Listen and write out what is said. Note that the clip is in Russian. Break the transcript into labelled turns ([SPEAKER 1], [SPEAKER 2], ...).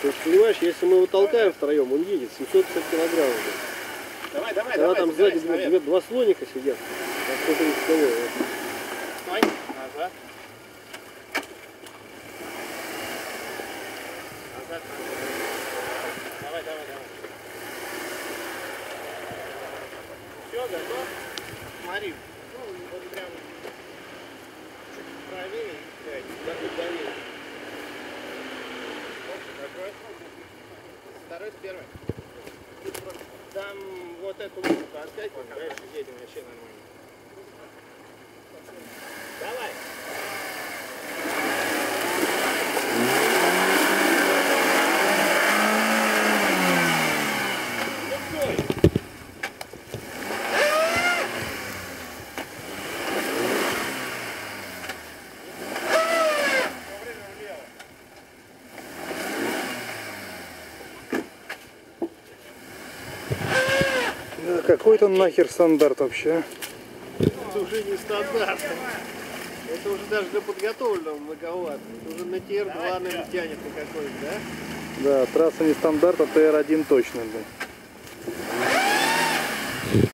[SPEAKER 1] Ты понимаешь, если мы его толкаем втроем, он едет 750 килограмм уже.
[SPEAKER 2] Давай, давай,
[SPEAKER 1] когда
[SPEAKER 2] давай.
[SPEAKER 1] Там сзади два слоника сидят. На 130 кило.
[SPEAKER 2] Стой, назад. Назад, назад. Давай, давай, давай. Все, готов? Смотри. Ну, вот прям чуть правее. Дави. Какой? Второй, первый. Там вот эту луку отскать, дальше едем вообще нормально. Давай.
[SPEAKER 3] Какой-то нахер стандарт вообще.
[SPEAKER 1] Это уже не стандарт. Это уже даже для подготовленного многовато. Это уже на TR2 наверное, тянет на какой-то, да?
[SPEAKER 3] Да, трасса не стандарт, а TR1 точно, блин.